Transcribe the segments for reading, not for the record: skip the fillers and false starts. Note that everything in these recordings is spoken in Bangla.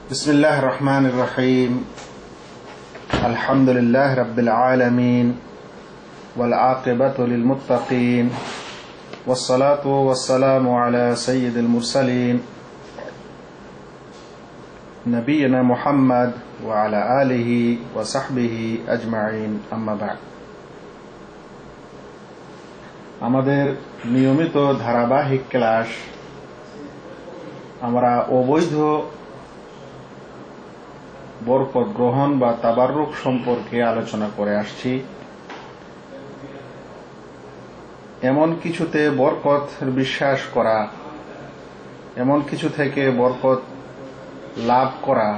بسم الله الرحمن الرحيم الحمد لله رب العالمين والعاقبة للمتقين والصلاة والسلام على سيد المرسلين نبينا محمد وعلى آله وصحبه أجمعين أما بعد আমাদের নিয়মিত ধারাবাহিক ক্লাস আমরা অবৈধ বরকত গ্রহণ বা তাবাররুক সম্পর্কে আলোচনা করে আসছি। এমন কিছুতে বরকত বিশ্বাস করা, এমন কিছু থেকে বরকত লাভ করা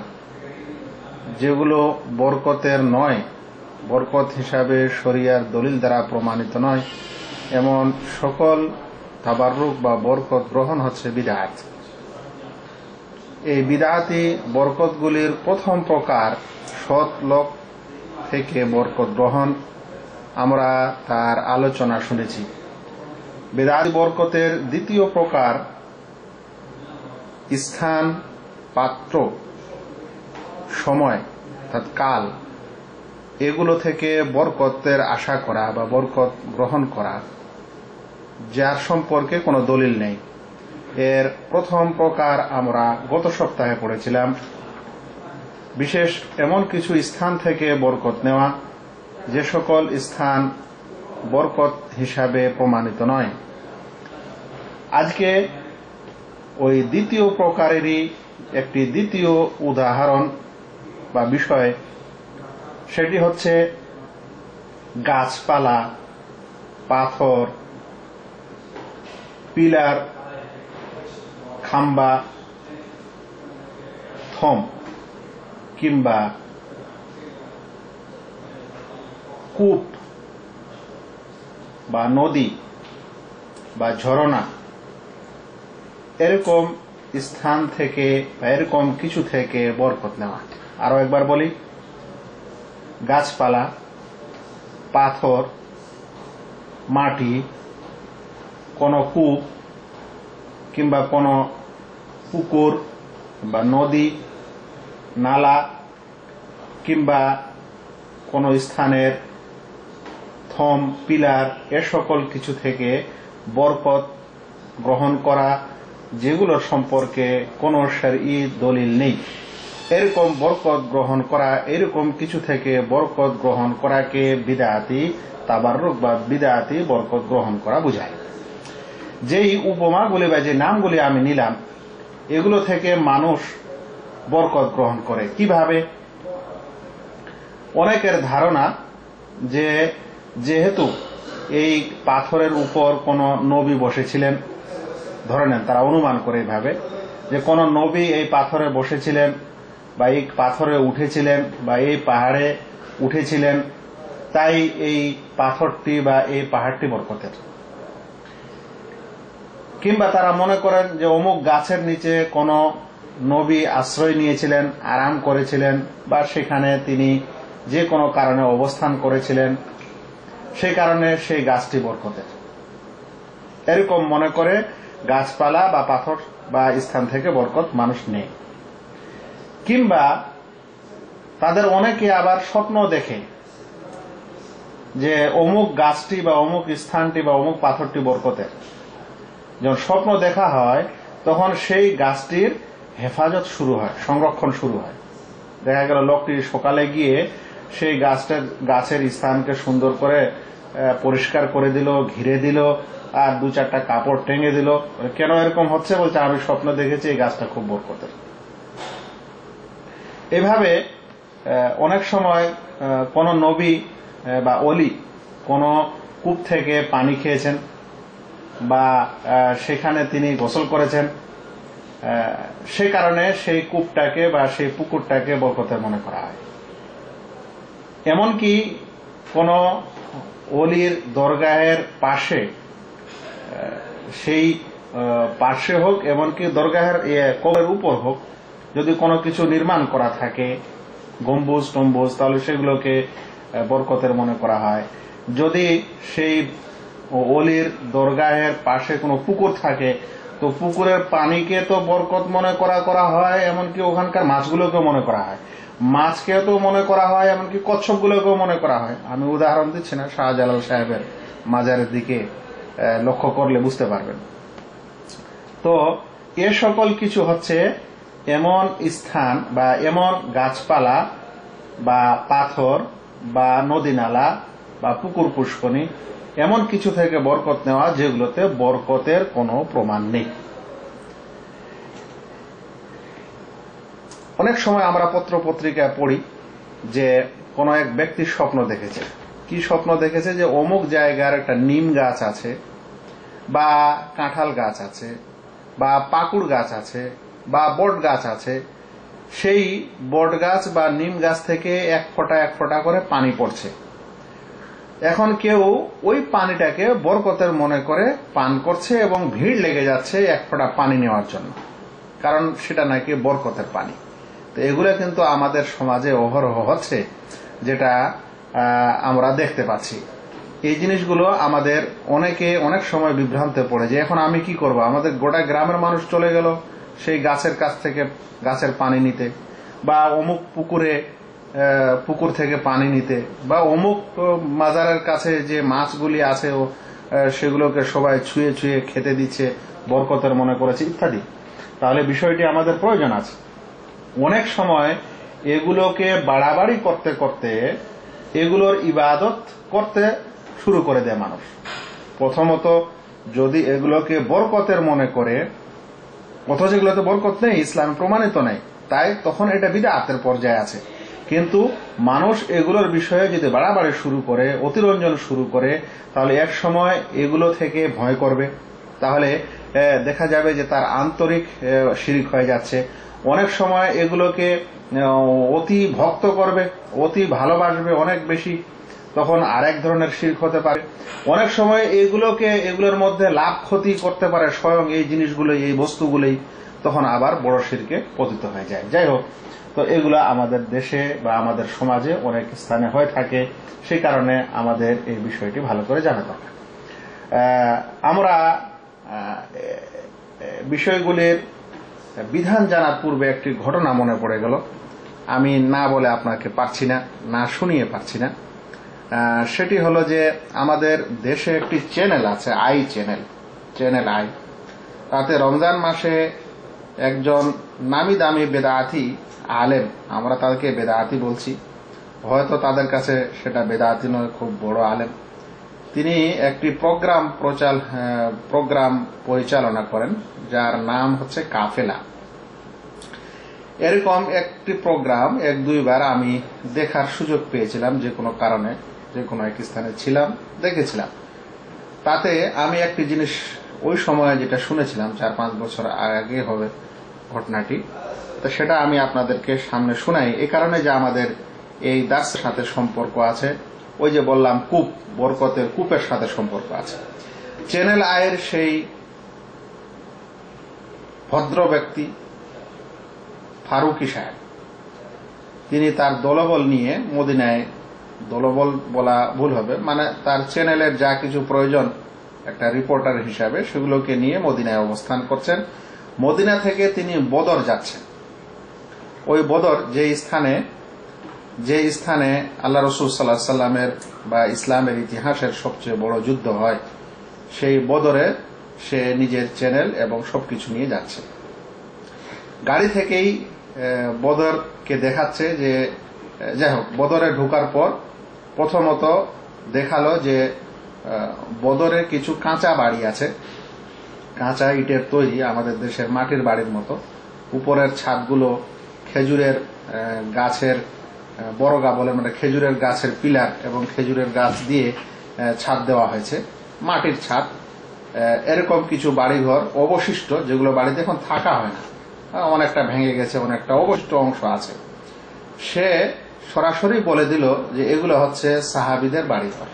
যেগুলো বরকতের নয়, বরকত হিসাবে শরিয়ার দলিল দ্বারা প্রমাণিত নয়, এমন সকল তাবাররুক বা বরকত গ্রহণ হচ্ছে বিদআত। এই বিদআতি বরকতগুলির প্রথম প্রকার সৎ লোক থেকে বরকত গ্রহণ, আমরা তার আলোচনা শুনেছি। বিদআতি বরকতের দ্বিতীয় প্রকার স্থান, পাত্র, সময় অর্থাৎ কাল, এগুলো থেকে বরকতের আশা করা বা বরকত গ্রহণ করা, যার সম্পর্কে কোনো দলিল নেই। এর প্রথম প্রকার আমরা গত সপ্তাহে পড়েছিলাম। বিশেষ এমন কিছু স্থান থেকে বরকত নেওয়া যে সকল স্থান বরকত হিসাবে প্রমাণিত নয়। আজকে ওই দ্বিতীয় প্রকারেরই একটি দ্বিতীয় উদাহরণ বা বিষয়, সেটি হচ্ছে গাছপালা, পাথর, পিলার, খাম্বা, থম কিংবা কূপ বা নদী বা ঝরনা, এরকম স্থান থেকে বা এরকম কিছু থেকে বরকত নেওয়া। আরো একবার বলি, গাছপালা, পাথর, মাটি, কোন কূপ কিংবা কোন পুকুর বা নদী, নালা কিংবা কোন স্থানের থম, পিলার, এ সকল কিছু থেকে বরকত গ্রহণ করা যেগুলোর সম্পর্কে কোন শরঈ দলিল নেই, এরকম বরকত গ্রহণ করা, এরকম কিছু থেকে বরকত গ্রহণ করাকে বিদআতি তাবাররুক বা বিদআতি বরকত গ্রহণ করা বোঝায়। যেই উপমাগুলি বা যে নামগুলি আমি নিলাম, এগুলো থেকে মানুষ বরকত গ্রহণ করে কিভাবে? অনেকের ধারণা যে যেহেতু এই পাথরের উপর কোন নবী বসেছিলেন, ধরে নেন তারা অনুমান করে এইভাবে যে কোন নবী এই পাথরে বসেছিলেন বা এই পাথরে উঠেছিলেন বা এই পাহাড়ে উঠেছিলেন, তাই এই পাথরটি বা এই পাহাড়টি বরকতের। কিংবা তারা মনে করেন যে অমুক গাছের নিচে কোন নবী আশ্রয় নিয়েছিলেন, আরাম করেছিলেন, বা সেখানে তিনি যে কোনো কারণে অবস্থান করেছিলেন, সেই কারণে সেই গাছটি বরকতের। এরকম মনে করে গাছপালা বা পাথর বা স্থান থেকে বরকত মানুষ নেই। কিংবা তাদের অনেকে আবার স্বপ্ন দেখে যে অমুক গাছটি বা অমুক স্থানটি বা অমুক পাথরটি বরকতের। যখন স্বপ্ন দেখা হয় তখন সেই গাছটির হেফাজত শুরু হয়, সংরক্ষণ শুরু হয়। দেখা গেল লোকটি সকালে গিয়ে সেই গাছের স্থানকে সুন্দর করে পরিষ্কার করে দিল, ঘিরে দিল, আর দু চারটা কাপড় টেঙে দিল। কেন এরকম হচ্ছে? বলছে আমি স্বপ্ন দেখেছি এই গাছটা খুব বরকতের। এভাবে অনেক সময় কোন নবী বা অলি কোন কূপ থেকে পানি খেয়েছেন বা সেখানে তিনি গোসল করেছেন, সে কারণে সেই কূপটাকে বা সেই পুকুরটাকে বরকতের মনে করা হয়। এমনকি কোন অলির দরগাহের পাশে, সেই পাশে হোক, এমনকি দরগাহের কবরের উপর হোক, যদি কোনো কিছু নির্মাণ করা থাকে, গম্বুজ টম্বুজ, তাহলে সেগুলোকে বরকতের মনে করা হয়। যদি সেই অলির দরগাহের পাশে কোনো পুকুর থাকে, তো পুকুরের পানিকে তো বরকত মনে করা হয়, এমনকি ওখানকার মাছগুলোকেও মনে করা হয়, মাছকেও তো মনে করা হয়, এমনকি কচ্ছপগুলোকেও মনে করা হয়। আমি উদাহরণ দিচ্ছি না, শাহজালাল সাহেবের মাজারের দিকে লক্ষ্য করলে বুঝতে পারবেন। তো এ সকল কিছু হচ্ছে এমন স্থান বা এমন গাছপালা বা পাথর বা নদী নালা বা পুকুর পুষ্করণী এমন কিছু থেকে বরকত নেওয়া যেগুলোতে বরকতের কোনো প্রমাণ নেই। অনেক সময় আমরা পত্র পত্রিকায় পড়ি যে কোন এক ব্যক্তি স্বপ্ন দেখেছে। কি স্বপ্ন দেখেছে? যে অমুক জায়গার একটা নিম গাছ আছে বা কাঁঠাল গাছ আছে বা পাকুড় গাছ আছে বা বট গাছ আছে, সেই বট গাছ বা নিম গাছ থেকে এক ফোঁটা করে পানি পড়ছে। এখন কেউ ওই পানিটাকে বরকতের মনে করে পান করছে এবং ভিড় লেগে যাচ্ছে এক ফোঁটা পানি নেওয়ার জন্য, কারণ সেটা নাকি বরকতের পানি। তো এগুলো কিন্তু আমাদের সমাজে অহরহ হচ্ছে, যেটা আমরা দেখতে পাচ্ছি। এই জিনিসগুলো আমাদের অনেক সময় বিভ্রান্তে পড়ে যে এখন আমি কি করব। আমাদের গোটা গ্রামের মানুষ চলে গেল সেই গাছের কাছ থেকে গাছের পানি নিতে, বা অমুক পুকুর থেকে পানি নিতে, বা অমুক মাজারের কাছে যে মাছগুলি আছে সেগুলোকে সবাই ছুঁয়ে ছুঁয়ে খেতে দিচ্ছে, বরকতের মনে করেছে ইত্যাদি। তাহলে বিষয়টি আমাদের প্রয়োজন আছে। অনেক সময় এগুলোকে বাড়াবাড়ি করতে করতে এগুলোর ইবাদত করতে শুরু করে দেয় মানুষ। প্রথমত যদি এগুলোকে বরকতের মনে করে, অথচ এগুলোতে বরকত নেই, ইসলাম প্রমাণিত নেই, তাই তখন এটা বিদআতের পর্যায়ে আছে। কিন্তু মানুষ এগুলোর বিষয়ে যদি বাড়াবাড়ি শুরু করে, অতিরঞ্জন শুরু করে, তাহলে এক সময় এগুলো থেকে ভয় করবে। তাহলে দেখা যাবে যে তার আন্তরিক শিরক হয়ে যাচ্ছে। অনেক সময় এগুলোকে অতি ভক্ত করবে, অতি ভালোবাসবে অনেক বেশি, তখন আরেক ধরনের শিরক হতে পারে। অনেক সময় এগুলোর মধ্যে লাভ ক্ষতি করতে পারে স্বয়ং এই জিনিসগুলো, এই বস্তুগুলোই, তখন আবার বড় শিরকে পতিত হয়ে যায়। যাই হোক, তো এগুলো আমাদের দেশে বা আমাদের সমাজে অনেক স্থানে হয়ে থাকে। সেই কারণে আমাদের এই বিষয়টি ভালো করে জানা দরকার। আমরা বিষয়গুলির বিধান জানার পূর্বে একটি ঘটনা মনে পড়ে গেল, আমি না বলে আপনাকে পারছি না, না শুনিয়ে পারছি না। সেটি হলো যে আমাদের দেশে একটি চ্যানেল আছে, চ্যানেল আই। তাতে রমজান মাসে একজন নামি দামি বেদাতি আলেম, আমরা তাদেরকে বেদাতি বলছি, হয়তো তাদের কাছে সেটা বেদাতি নয়, খুব বড় আলেম, তিনি একটি প্রোগ্রাম পরিচালনা করেন যার নাম হচ্ছে কাফেলা। এরকম একটি প্রোগ্রাম এক দুইবার আমি দেখার সুযোগ পেয়েছিলাম, যে কোনো কারণে যে কোনো এক স্থানে ছিলাম, দেখেছিলাম। তাতে আমি একটি জিনিস ওই সময়ে যেটা শুনেছিলাম, 4-5 বছর আগে হবে ঘটনাটি, তো সেটা আমি আপনাদেরকে সামনে শোনাই। এই কারণে যে আমাদের এই দাসের সাথে সম্পর্ক আছে, ওই যে বললাম বরকতের কূপের সাথে সম্পর্ক আছে। চ্যানেল আয়ের সেই ভদ্র ব্যক্তি ফারুকি সাহেব, তিনি তার দলবল নিয়ে মদিনায়, দলবল বলা ভুল হবে, মানে তার চ্যানেলের যা কিছু প্রয়োজন একটা রিপোর্টার হিসাবে সেগুলোকে নিয়ে মদিনায় অবস্থান করছেন। মদিনা থেকে তিনি বদর যাচ্ছেন। ওই বদর যে স্থানে আল্লাহ রসুল সাল্লাল্লাহু আলাইহি সাল্লামের বা ইসলামের ইতিহাসের সবচেয়ে বড় যুদ্ধ হয়, সেই বদরে সে নিজের চ্যানেল এবং সবকিছু নিয়ে যাচ্ছে। গাড়ি থেকেই বদরকে দেখাচ্ছে যে, যাই হোক, বদরে ঢোকার পর প্রথমত দেখালো যে বদরে কিছু কাঁচা বাড়ি আছে, কাঁচা ইটের তৈরি, আমাদের দেশের মাটির বাড়ির মতো। উপরের ছাদগুলো খেজুরের গাছের বড়গা বলে, মানে খেজুরের গাছের পিলার এবং খেজুরের গাছ দিয়ে ছাদ দেওয়া হয়েছে, মাটির ছাদ। এরকম কিছু বাড়িঘর অবশিষ্ট, যেগুলো বাড়িতে এখন থাকা হয় না, অনেকটা ভেঙে গেছে, অনেকটা অবশিষ্ট অংশ আছে। সে সরাসরি বলে দিল যে এগুলো হচ্ছে সাহাবীদের বাড়িঘর।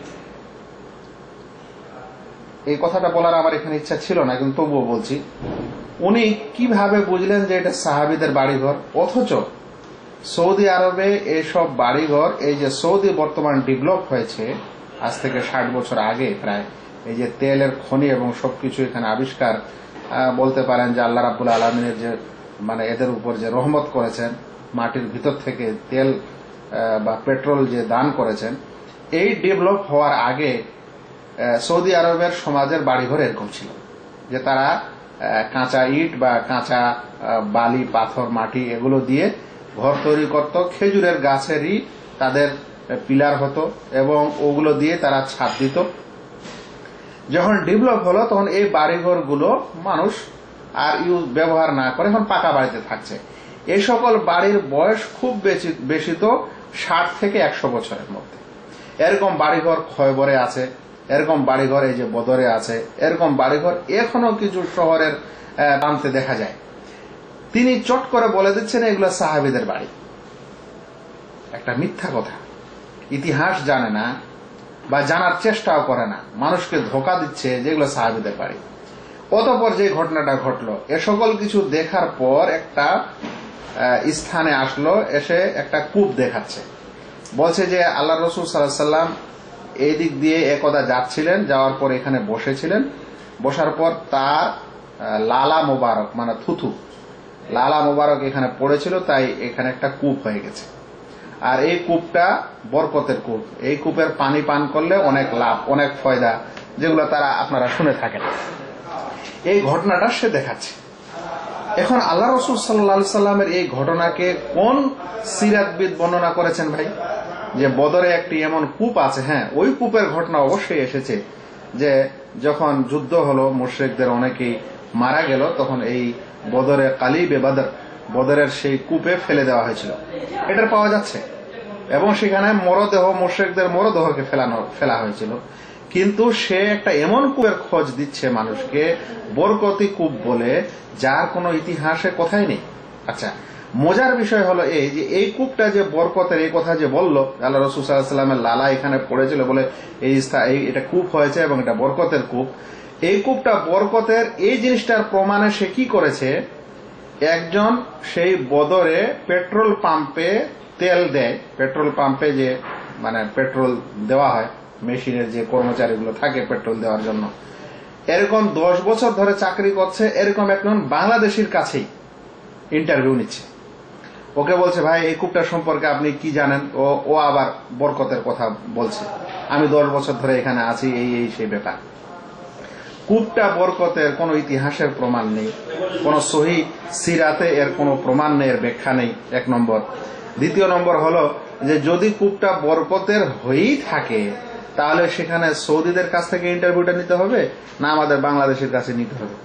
এই কথাটা বলার আমার এখানে ইচ্ছা ছিল না, কিন্তু তবুও বলছি। উনি কিভাবে বুঝলেন যে এটা সাহাবীদের বাড়িঘর? অথচ সৌদি আরবে এইসব বাড়িঘর, এই যে সৌদি বর্তমান ডেভেলপ হয়েছে আজ থেকে 60 বছর আগে প্রায়, এই যে তেলের খনি এবং সবকিছু এখানে আবিষ্কার বলতে পারেন যে আল্লাহ রাব্বুল আলামিনের যে মানে এদের উপর যে রহমত করেছেন, মাটির ভিতর থেকে তেল বা পেট্রোল যে দান করেছেন, এই ডেভেলপ হওয়ার আগে সৌদি আরবের সমাজের বাড়িঘর এরকম ছিল যে তারা কাঁচা ইট বা কাঁচা বালি, পাথর, মাটি এগুলো দিয়ে ঘর তৈরি করত। খেজুরের গাছেরই তাদের পিলার হতো এবং ওগুলো দিয়ে তারা ছাদ দিত। যখন ডেভেলপ হলো তখন এই বাড়িঘরগুলো মানুষ আর ব্যবহার না করে এখন পাকা বাড়িতে থাকছে। এই সকল বাড়ির বয়স খুব বেশি তো 60 থেকে 100 বছরের মধ্যে। এরকম বাড়িঘর খয়বরে আছে, এরকম বাড়িঘর এই যে বদরে আছে, এরকম বাড়িঘর এখনো কিছু শহরের প্রান্তে দেখা যায়। তিনি চট করে বলে দিচ্ছেন এগুলো সাহাবীদের বাড়ি। একটা মিথ্যা কথা, ইতিহাস জানে না বা জানার চেষ্টাও করে না, মানুষকে ধোকা দিচ্ছে যেগুলো সাহাবীদের বাড়ি। অতঃপর যে ঘটনাটা ঘটলো, এ সকল কিছু দেখার পর একটা স্থানে আসলো, এসে একটা কূপ দেখাচ্ছে। বলছে যে আল্লাহ রাসূল সাল্লাল্লাহু আলাইহি সাল্লাম এই দিক দিয়ে একদা যাচ্ছিলেন, যাওয়ার পর এখানে বসেছিলেন। বসার পর তার লালা মোবারক মানে থুথু, লালা মোবারক এখানে পড়েছিল, তাই এখানে একটা কূপ হয়ে গেছে। আর এই কূপটা বরকতের কূপ। এই কূপের পানি পান করলে অনেক লাভ, অনেক ফায়দা, যেগুলো তারা আপনারা শুনে থাকেন। এই ঘটনাটা সে দেখাচ্ছে। এখন আল্লাহ রাসূল সাল্লাল্লাহু আলাইহি সাল্লামের এই ঘটনাকে কোন সিরাতবিদ বর্ণনা করেছেন ভাই? যে বদরে একটি এমন কূপ আছে। হ্যাঁ, ওই কূপের ঘটনা অবশ্যই এসেছে যে যখন যুদ্ধ হলো, মুশরিকদের অনেকেই মারা গেল, তখন এই বদরে কালিবে বদর, বদরের সেই কূপে ফেলে দেওয়া হয়েছিল। এটা পাওয়া যাচ্ছে এবং সেখানে মরদেহ, মুশরিকদের মরদেহকে ফেলা হয়েছিল। কিন্তু সে একটা এমন কূপের খোঁজ দিচ্ছে মানুষকে, বরকতি কূপ বলে, যার কোনো ইতিহাসে কথাই নেই। আচ্ছা, মজার বিষয় হলো এই যে এই কূপটা যে বরকতের, এই কথা যে বললো আল্লাহ রাসূল সাল্লাল্লাহু আলাইহি সাল্লামের লালা এখানে পড়েছিল বলে এটা কূপ হয়েছে এবং এটা বরকতের কূপ। এই কূপটা বরকতের, এই জিনিসটার প্রমাণে সে কি করেছে, একজন সেই বদরে পেট্রোল পাম্পে তেল দেয়, পেট্রোল পাম্পে যে মানে পেট্রোল দেওয়া হয়, মেশিনের যে কর্মচারীগুলো থাকে পেট্রোল দেওয়ার জন্য, এরকম 10 বছর ধরে চাকরি করছে, এরকম একজন বাংলাদেশির কাছেই ইন্টারভিউ নিচ্ছে। ওকে বলছে, ভাই এই কূপটা সম্পর্কে আপনি কি জানেন? ও আবার বরকতের কথা বলছে, আমি 10 বছর ধরে এখানে আছি, এই সেই ব্যাপার। কূপটা বরকতের কোনো ইতিহাসের প্রমাণ নেই, কোন সহিহ সিরাতে এর কোনো প্রমাণ নেই, এর ব্যাখ্যা নেই, 1 নম্বর। দ্বিতীয় নম্বর হলো যে যদি কূপটা বরকতের হয়েই থাকে, তাহলে সেখানে সৌদিদের কাছ থেকে ইন্টারভিউটা নিতে হবে না আমাদের বাংলাদেশের কাছে নিতে হবে?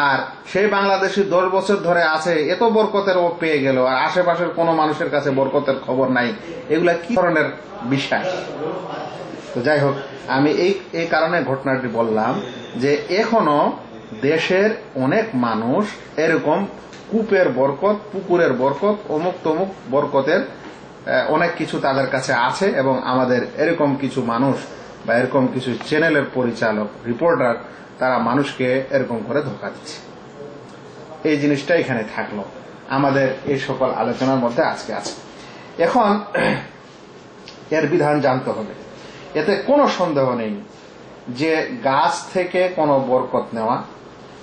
আর সেই বাংলাদেশি 10 বছর ধরে আছে, এত বরকতের ও পেয়ে গেল, আর আশেপাশের কোনো মানুষের কাছে বরকতের খবর নাই, এগুলা কি ধরনের বিষয়? তো যাই হোক, আমি এই কারণে ঘটনাটি বললাম যে এখনো দেশের অনেক মানুষ এরকম কূপের বরকত, পুকুরের বরকত, অমুক তমুক বরকতের অনেক কিছু তাদের কাছে আছে, এবং আমাদের এরকম কিছু মানুষ বা এরকম কিছু চ্যানেলের পরিচালক, রিপোর্টার, তারা মানুষকে এরকম করে ধোঁকা দিচ্ছে। এই জিনিসটা এখানে থাকলো আমাদের এই সকল আলোচনার মধ্যে আজকে আছে। এখন এর বিধান জানতে হবে। এতে কোনো সন্দেহ নেই যে গাছ থেকে কোনো বরকত নেওয়া,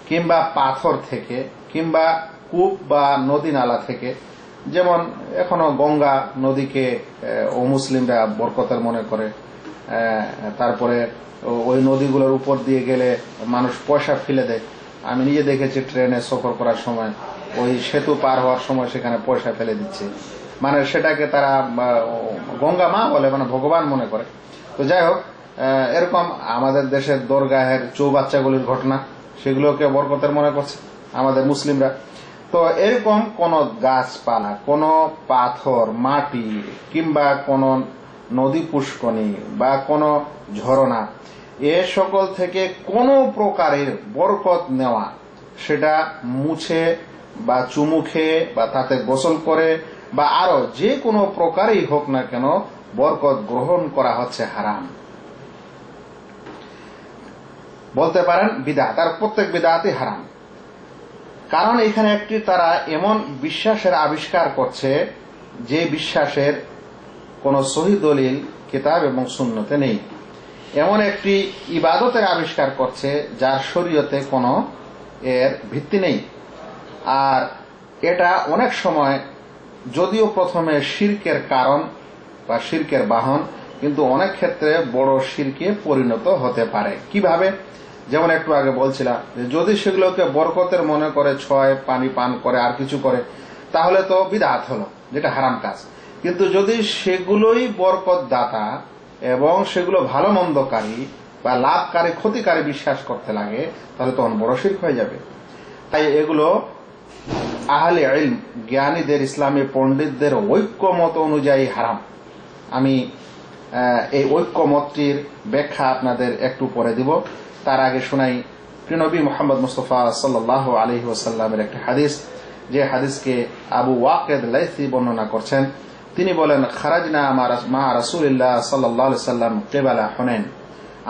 কিংবা পাথর থেকে, কিংবা কূপ বা নদী নালা থেকে, যেমন এখনো গঙ্গা নদীকে অমুসলিমরা বরকতের মনে করে, তারপরে ওই নদীগুলোর উপর দিয়ে গেলে মানুষ পয়সা ফেলে দেয়। আমি নিজে দেখেছি ট্রেনে সফর করার সময় ওই সেতু পার হওয়ার সময় সেখানে পয়সা ফেলে দিচ্ছে, মানে সেটাকে তারা গঙ্গা মা বলে, মানে ভগবান মনে করে। তো যাই হোক, এরকম আমাদের দেশের দরগাহের চৌবাচ্চাগুলির ঘটনা, সেগুলোকে বরকতের মনে করছে আমাদের মুসলিমরা। তো এরকম কোন গাছপালা, কোন পাথর, মাটি, কিংবা কোন নদী পুষ্করণী বা কোন ঝরনা, এ সকল থেকে কোন প্রকারের বরকত নেওয়া, সেটা মুছে বা চুমু খেয়ে বা তাতে গোসল করে বা আরো যে কোনো প্রকারেই হোক না কেন, বরকত গ্রহণ করা হচ্ছে হারাম। বলতে পারেন বিদআত, আর প্রত্যেক বিদআতই হারাম। কারণ এখানে একটি তারা এমন বিশ্বাসের আবিষ্কার করছে যে বিশ্বাসের কোন সহিহ দলিল কিতাব এবং সুন্নতে নেই। এমন একটি ইবাদতের আবিষ্কার করছে যার শরীয়তে কোনো এর ভিত্তি নেই। আর এটা অনেক সময় যদিও প্রথমে শিরকের কারণ বা শিরকের বাহন, কিন্তু অনেক ক্ষেত্রে বড় শিরকে পরিণত হতে পারে। কিভাবে? যেমন একটু আগে বলছিলাম যে যদি সেগুলোকে বরকতের মনে করে, ছয় পানি পান করে আর কিছু করে, তাহলে তো বিদআত হলো, যেটা হারাম কাজ। কিন্তু যদি সেগুলোই বরকত দাতা এবং সেগুলো ভালো মন্দকারী বা লাভকারী ক্ষতিকারী বিশ্বাস করতে লাগে, তাহলে তখন বড় শিরক হয়ে যাবে। তাই এগুলো আহলে ইলম, জ্ঞানীদের, ইসলামী পণ্ডিতদের ঐক্যমত অনুযায়ী হারাম। আমি এই ঐক্যমতটির ব্যাখ্যা আপনাদের একটু পরে দিব। তার আগে শোনাই নবী মুহাম্মদ মুস্তাফা সাল্লাল্লাহু আলাইহি ওয়াসাল্লামের একটি হাদিস, যে হাদিসকে আবু ওয়াকিদ লাইসি বর্ণনা করছেন। তিনি বলেন, খারাজনা মা রাসূলিল্লাহ সাল্লাল্লাহু আলাইহি ওয়াসাল্লাম কিবালা হুনাইন।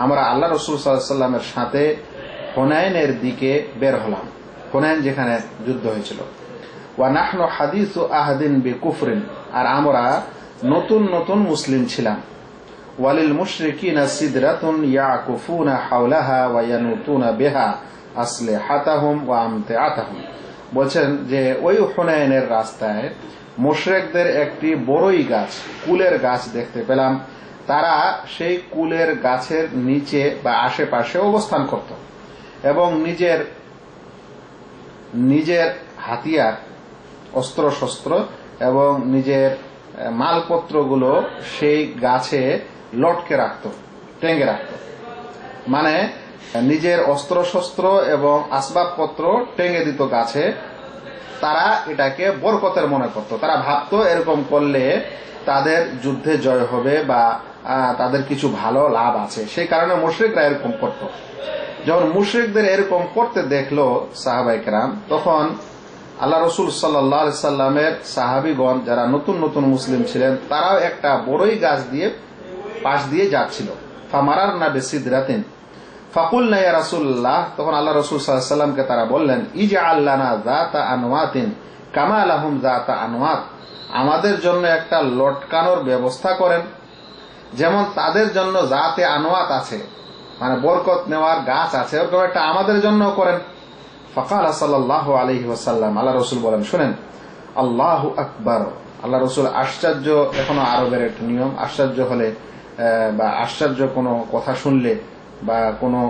আমরা আল্লাহ রাসূল সাল্লাল্লাহু আলাইহি ওয়াসাল্লামের সাথে হুনাইনের দিকে বের হলাম, হুনাইন যেখানে যুদ্ধ হয়েছিল। ওয়া নাহনু হাদিসু আহদিন বিকুফরিন, আর আমরা নতুন নতুন মুসলিম ছিলাম। ওয়ালিল মুশরিকিনা সিদরাতুন ইয়াকুফুনা হাওলাহা ওয়া ইয়ানুতুনা বিহা আসলিহাতাহুম ওয়া আমতিআতাহুম। বলেন যে ওই হুনাইনের রাস্তায় মুশরিকদের একটি বড়ই গাছ, কুলের গাছ দেখতে পেলাম। তারা সেই কুলের গাছের নিচে বা আশেপাশে অবস্থান করত এবং নিজের হাতিয়ার, অস্ত্র শস্ত্র এবং নিজের মালপত্রগুলো সেই গাছে লটকে রাখত, টেঙ্গে রাখত। মানে নিজের অস্ত্র শস্ত্র এবং আসবাবপত্র টেঙ্গে দিত গাছে। তারা এটাকে বরকতের মনে করত। তারা ভাবতো এরকম করলে তাদের যুদ্ধে জয় হবে বা তাদের কিছু ভালো লাভ আছে, সেই কারণে মুশরিকরা এরকম করত। যখন মুশরিকদের এরকম করতে দেখলো সাহাবায়ে কেরাম, তখন আল্লাহ রসুল সাল্লাল্লাহু আলাইহি সাল্লামের সাহাবীগণ যারা নতুন নতুন মুসলিম ছিলেন, তারাও একটা বড়ই গাছ দিয়ে পাশ দিয়ে যাচ্ছিল। ফামারারনা বিসিদরাতিন ফাকুলনা ইয়া রাসূলুল্লাহ, তখন আল্লাহ রসুল সাল্লাল্লাহু আলাইহি সাল্লামকে তারা বললেন, ইজআল লানা যাতা আনওয়াতিন কামা লাহুম যাতা আনওয়াত, আমাদের জন্য একটা লটকানোর ব্যবস্থা করেন, যেমন তাদের জন্য যাতে আনওয়াত আছে, মানে বরকত নেওয়ার গাছ আছে, ওরকম একটা আমাদের জন্য করেন। ফাকাল সাল্লাল্লাহু আলাইহি ওয়াসাল্লাম, আল্লাহ রসুল বলেন, শুনেন, আল্লাহু আকবার। আল্লাহ রসুল আশ্চর্য, এখনো আরবের একটা নিয়ম, আশ্চর্য হলে বা আশ্চর্য কোনো কথা শুনলে বা কোনো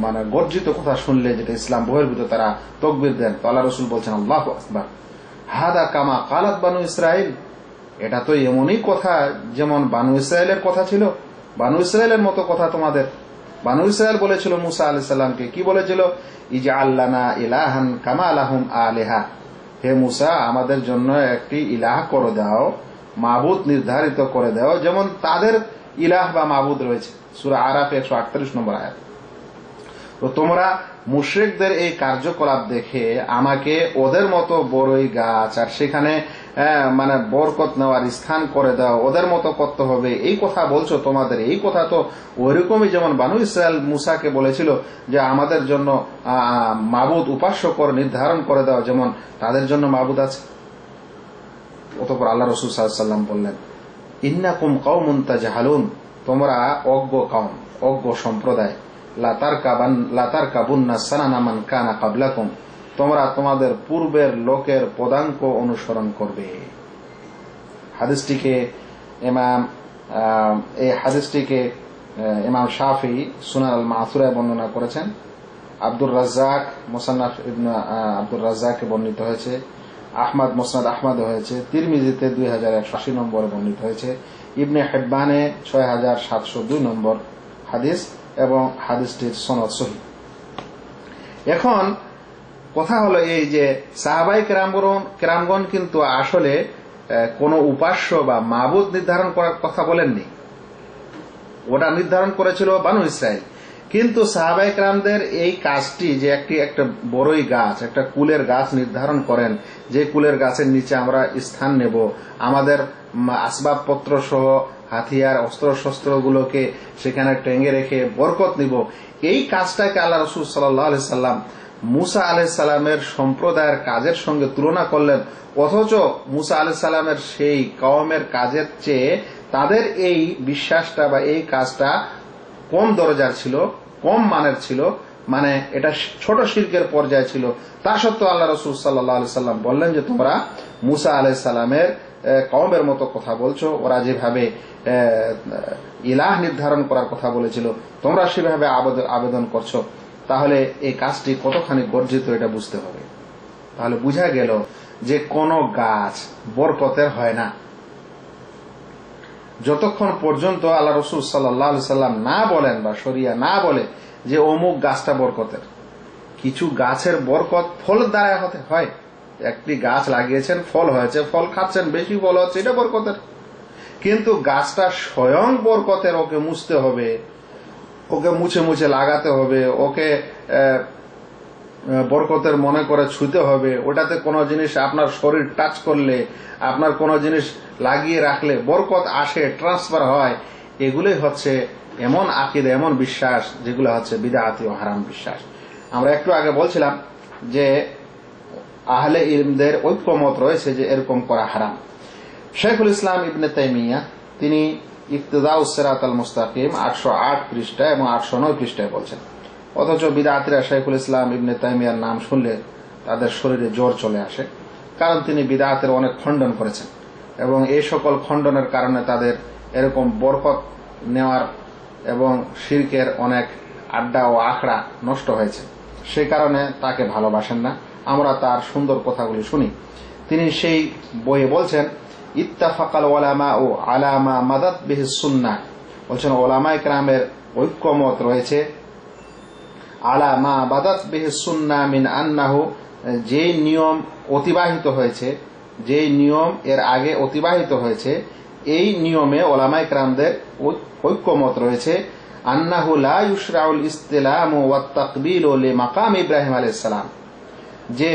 মানে গর্জিত কথা শুনলে, যেটা ইসলাম বহির্ভূত, তারা তাকবীর দেন। তো আল্লাহ রসুল বলছেন, আল্লাহু আকবার, হাদা কামা কালাত বানু ইসরাইল, এটা তো এমনই কথা যেমন বানু ইসরায়েলের কথা ছিল, বানু ইসরায়েলের মতো কথা তোমাদের। বানু ইসরায়েল বলেছিল মুসা আলাইহিস সালামকে, কি বলেছিল? ইজআল লানা ইলাহান কামা লাহুম আলিহা, হে মুসা, আমাদের জন্য একটি ইলাহ করে দাও, মাবুদ নির্ধারিত করে দাও, যেমন তাদের ইলাহ বা মাবুদ রয়েছে। সূরা আরাফ 138 নম্বর আয়াত। তো তোমরা মুশরিকদের এই কার্যকলাপ দেখে আমাকে ওদের মতো বড়ই গাছ আর সেখানে মানে বরকত নেওয়ার স্থান করে দাও, ওদের মতো করতে হবে, এই কথা বলছো। তোমাদের এই কথা তো ওইরকমই যেমন বানু ইসরায়েল মুসাকে বলেছিল যে আমাদের জন্য মাবুদ উপাস্য করে নির্ধারণ করে দাও, যেমন তাদের জন্য মাবুদ আছে। অতঃপর আল্লাহ রাসূল সাল্লাল্লাহু আলাইহি ওয়াসাল্লাম বললেন, ইন্নাকুম কওমুন তাজহালুন, তোমরা অজ্ঞ কওম, অজ্ঞ সম্প্রদায়। লাতারকাবুন্না সানানা মান কানা ক্বাবলাকুম, তোমরা তোমাদের পূর্বের লোকের পদাঙ্ক অনুসরণ করবে। এই হাদিসটিকে ইমাম শাফি সুনান আল মাসুরায় বর্ণনা করেছেন। আব্দুর রাজ্জাক মুসান্নাফ ইবনে আব্দুর রাজ্জাকে বর্ণিত হয়েছে, আহমদ মুসনাদ আহমদ হয়েছে, তিরমিজিতে 2180 নম্বরে বর্ণিত হয়েছে, ইবনে হিব্বানে 6702 নম্বর হাদিস, এবং হাদিসটির সনদ সহিহ। এখন কথা হলো এই যে সাহাবায়ে কেরামগণ কিন্তু আসলে কোনো উপাস্য বা মাবুদ নির্ধারণ করার কথা বলেননি, ওটা নির্ধারণ করেছিল বানু ইসরাইল। কিন্তু সাহাবায়ে কেরামদের এই কাজটি যে একটা বড়ই গাছ, একটা কুলের গাছ নির্ধারণ করেন, যে কুলের গাছের নিচে আমরা স্থান নেব, আমাদের আসবাবপত্র সহ হাতিয়ার অস্ত্র শস্ত্রগুলোকে সেখানে টেঙ্গে রেখে বরকত নিব, এই কাজটাকে আল্লাহ রাসূল সাল্লাল্লাহু আলাইহি সাল্লাম মুসা আলাইহিস সালামের সম্প্রদায়ের কাজের সঙ্গে তুলনা করলেন। অথচ মুসা আলাইহিস সালামের সেই কওমের কাজের চেয়ে তাদের এই বিশ্বাসটা বা এই কাজটা কম দরজার ছিল, কম মানের ছিল, মানে এটা ছোট শিরকের পর্যায়ে ছিল। তা সত্ত্বেও আল্লাহ রাসূল সাল্লাল্লাহু আলাইহি সাল্লাম বললেন যে তোমরা মুসা আলাইহিস সালামের কওমের মতো কথা বলছো, ওরা যেভাবে ইলাহ নির্ধারণ করার কথা বলেছিল তোমরা সেভাবে আবেদন করছো, তাহলে এই কাজটি কতখানি গর্জিত এটা বুঝতে হবে। তাহলে বুঝা গেল যে কোন গাছ বরকতের হয় না যতক্ষণ পর্যন্ত আল্লাহ রাসূল সাল্লাল্লাহু আলাইহি সাল্লাম না বলেন বা শরিয়া না বলে যে অমুক গাছটা বরকতের। কিছু গাছের বরকত ফল দ্বারা হতে হয়। একটি গাছ লাগিয়েছেন, ফল হয়েছে, ফল খাচ্ছেন, বেশি ফল হচ্ছে, এটা বরকতের। কিন্তু গাছটা স্বয়ং বরকতের, ওকে মুছতে হবে, ওকে মুছে মুছে লাগাতে হবে, ওকে বরকতের মনে করে ছুঁতে হবে, ওটাতে কোনো জিনিস আপনার শরীর টাচ করলে, আপনার কোনো জিনিস লাগিয়ে রাখলে বরকত আসে, ট্রান্সফার হয়, এগুলোই হচ্ছে এমন আকীদা, এমন বিশ্বাস যেগুলো হচ্ছে বিদআতি ও হারাম বিশ্বাস। আমরা একটু আগে বলছিলাম যে আহলে ইলমদের ঐক্যমত রয়েছে যে এরকম করা হারাম। শেখুল ইসলাম ইবনে তাইমিয়া তিনি ইক্তিদাউস সিরাতাল মুস্তাকিম 808 পৃষ্ঠা এবং 809 পৃষ্ঠায় বলছেন। অথচ বিদআতিরা শেখুল ইসলাম ইবনে তাইমিয়ার নাম শুনলে তাদের শরীরে জ্বর চলে আসে, কারণ তিনি বিদআতের অনেক খণ্ডন করেছেন এবং এই সকল খণ্ডনের কারণে তাদের এরকম বরকত নেওয়ার এবং শিরকের অনেক আড্ডা ও আখড়া নষ্ট হয়েছে। সেই কারণে তাকে ভালোবাসেন না। আমরা তার সুন্দর কথাগুলি শুনি। তিনি সেই বইয়ে বলছেন, ইত্তাফাকাল উলামাউ আলা মা মাদাত বিহি সুন্নাহ, বলছেন উলামায়ে কেরামের ঐক্যমত রয়েছে আলা মা বাদাত বিহি সুন্নাহ মিন আন্নাহু, যে নিয়ম অতিবাহিত হয়েছে, যে নিয়ম এর আগে অতিবাহিত হয়েছে, এই নিয়মে উলামায়ে কেরামদের ঐক্যমত রয়েছে আন্নাহু লা ইউশরাউল ইসতিলামু ওয়াত তাকবিলু লিমাকাম ইব্রাহিম আলাইহিস সালাম, যে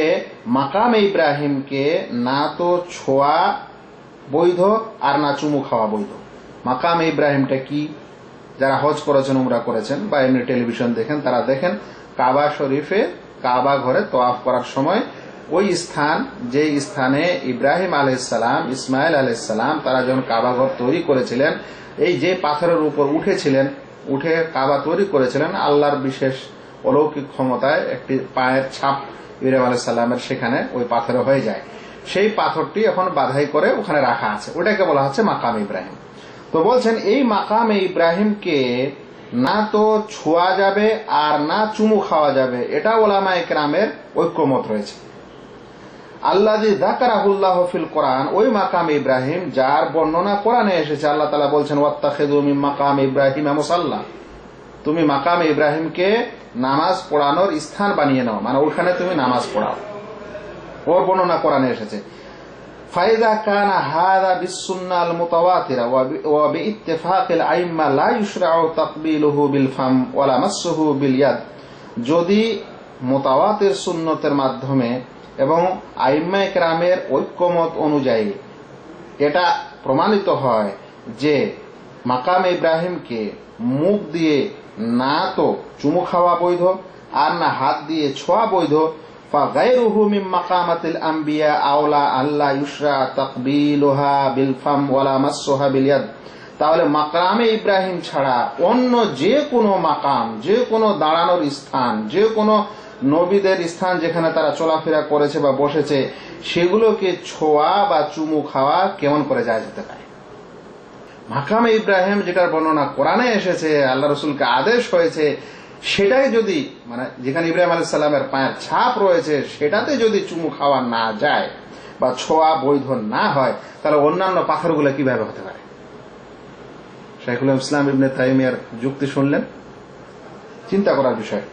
মাকাম ইব্রাহিমকে না তো ছোঁয়া বৈধ আর না চুমু খাওয়া বৈধ। মাকাম ইব্রাহিমটা কি? যারা হজ করেছেন, উমরা করেছেন বা এমনি টেলিভিশন দেখেন, তারা দেখেন কাবা শরীফে কাবা ঘরে তওয়াফ করার সময় ওই স্থান, যে স্থানে ইব্রাহিম আলাইহিস সালাম, ইসমাইল আলাইহিস সালাম তারা যখন কাবা ঘর তৈরি করেছিলেন, এই যে পাথরের উপর উঠেছিলেন, উঠে কাবা তৈরি করেছিলেন, আল্লাহর বিশেষ অলৌকিক ক্ষমতায় একটি পায়ের ছাপ ইব্রাহিম আলাইহিস সালামের সেখানে ওই পাথরে হয়ে যায়। সেই পাথরটি এখন বাধাই করে ওখানে রাখা আছে, ওটাকে বলা হচ্ছে মাকাম ইব্রাহিম। তো বলছেন এই মাকাম ইব্রাহিমকে না তো ছোঁয়া যাবে আর না চুমু খাওয়া যাবে, এটা উলামায়ে কেরামের ঐক্যমত রয়েছে। আল্লাযী যাকারাহুল্লাহু ফিল কোরআন, ওই মাকাম ইব্রাহিম যার বর্ণনা কোরআনে এসেছে। আল্লাহ তাআলা বলছেন ওয়াত্তাখিযু মিন মাকাম ইব্রাহিম মুসাল্লা, তুমি মাকাম ইব্রাহিমকে নামাজ পড়ানোর স্থান বানিয়ে নাও, মানে ওখানে তুমি নামাজ পড়াও। ওর বর্ণনা কোরআনে এসেছে। ফাইদা কানা হাযা বিসসুন্নাহ আল মুতাওয়াতিরা ওয়া বিইত্তিফাকিল আইম্মা লা ইউশরাউ তাকবিলুহু বিল ফাম ওয়ালা মাসসুহু বিল ইয়াদ, যদি মুতাওয়াতির সুন্নতের মাধ্যমে এবং আইম্মায়ে কেরামের ঐক্যমত অনুযায়ী এটা প্রমাণিত হয় যে মাকাম ইব্রাহিমকে মুখ দিয়ে না তো চুমু খাওয়া বৈধ আর না হাত দিয়ে ছোঁয়া বৈধ, ফাগায়রুহু মিন মাকামাতিল আম্বিয়া আওলা আল্লা ইউশরা তাকবিলুহা বিল ফাম ওয়ালা মাসসুহা বিল ইয়াদ, তাহলে মাকামে ইব্রাহিম ছাড়া অন্য যে কোনো মাকাম, যে কোনো দাঁড়ানোর স্থান, যে কোনো নবীদের স্থান যেখানে তারা চলাফেরা করেছে বা বসেছে, সেগুলোকে ছোঁয়া বা চুমু খাওয়া কেমন করে যায় যেতে পারে? মাকামে ইব্রাহিম যেটার বর্ণনা কোরআনে এসেছে, আল্লাহ রাসূলকে আদেশ হয়েছে, সেটাই যদি, মানে যেখানে ইব্রাহিম আলাইহিস সালামের পায়ের ছাপ রয়েছে, সেটাতে যদি চুমু খাওয়া না যায় বা ছোঁয়া বৈধ না হয়, তাহলে অন্যান্য পাথরগুলো কিভাবে হতে পারে? শাইখুল ইসলাম ইবনে তাইমিয়ার যুক্তি শুনলেন, চিন্তা করার বিষয়।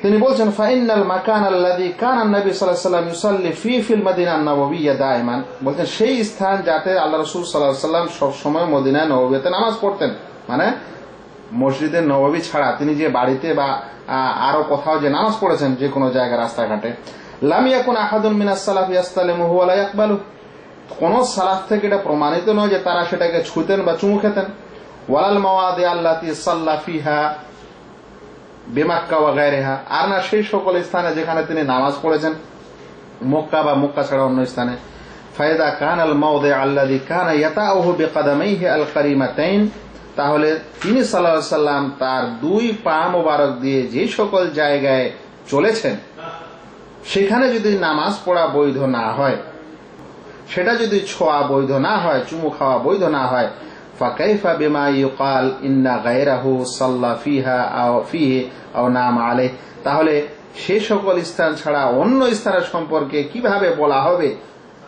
তিনি বলছেন ফাইনাল মাকান আল্লাযী কানা নবী সাল্লাল্লাহু আলাইহি ওয়াসাল্লাম ইউসাল্লি ফিল মাদিনা আন-নববিয়্যা দাইমান, বলছেন সেই স্থান যাতে আল্লাহ রাসূল সাল্লাল্লাহু আলাইহি ওয়াসাল্লাম সব সময় মদিনা নববিতে নামাজ পড়তেন, মানে মসজিদে নববী ছাড়া তিনি যে বাড়িতে বা আরো কোথাও যে নামাজ পড়েছেন, যে কোনো জায়গায় রাস্তাঘাটে, লাম ইয়াকুন আহাদুন মিনাস সালাফ ইয়াসতালিমুহু ওয়া লা ইয়াকবালু, কোন সালাফ থেকে এটা প্রমাণিত নয় যে তারা সেটাকে ছুঁতেন বা চুমু খেতেন। ওয়ালাল মাওয়াদি আল্লাতী সাল্লা ফিহা বিমাক্কা ওয়া গায়রিহা, আর না সেই সকল স্থানে যেখানে তিনি নামাজ পড়েছেন, মক্কা বা মক্কা ছাড়া অন্য স্থানে। ফায়দা কানাল মাওদি আল্লাযী কানা ইয়াতাউহু বিকদামাইহি আল কারিমাতাইন তাহলে তিনি সাল্লাল্লাহু আলাইহি সাল্লাম তার দুই পা মোবারক দিয়ে যে সকল জায়গায় চলেছেন সেখানে যদি নামাজ পড়া বৈধ না হয়, সেটা যদি ছোঁয়া বৈধ না হয়, চুমু খাওয়া বৈধ না হয়, ফাকাইফা বিমা ইউকাল ইন্না গায়রাহু সাল্লা ফিহা আও ফিহি আও নাম আলাইহি, তাহলে সে সকল স্থান ছাড়া অন্য স্থানের সম্পর্কে কিভাবে বলা হবে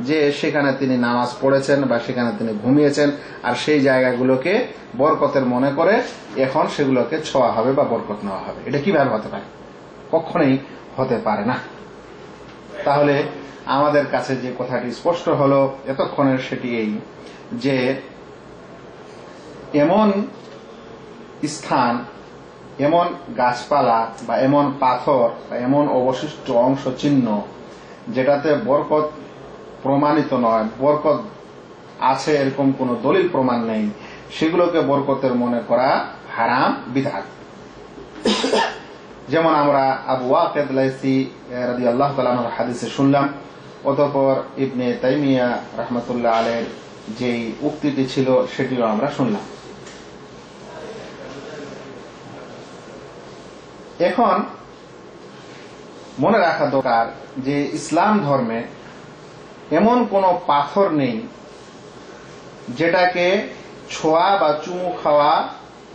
যে সেখানে তিনি নামাজ পড়েছেন বা সেখানে তিনি ঘুমিয়েছেন, আর সেই জায়গাগুলোকে বরকতের মনে করে এখন সেগুলোকে ছোঁয়া হবে বা বরকত নেওয়া হবে? এটা কিভাবে হতে পারে? কখনোই হতে পারে না। তাহলে আমাদের কাছে যে কথাটি স্পষ্ট হলো এতক্ষণের সেটি এই যে এমন স্থান, এমন গাছপালা বা এমন পাথর বা এমন অবশিষ্ট অংশ চিহ্ন যেটাতে বরকত প্রমাণিত নয়, বরকত আছে এরকম কোন দলিল প্রমাণ নেই, সেগুলোকে বরকতের মনে করা হারাম, বিদআত। যেমন আমরা আবু ওয়াকিদ লাইসি রাদিয়াল্লাহু তাআলা আনহুর হাদিসে শুনলাম, অতঃপর ইবনে তাইমিয়া রাহমাতুল্লাহ আলাইহির যেই উক্তিটি ছিল সেটিও আমরা শুনলাম। এখন মনে রাখা দরকার যে ইসলাম ধর্মে এমন কোন পাথর নেই যেটাকে ছোঁয়া বা চুমু খাওয়া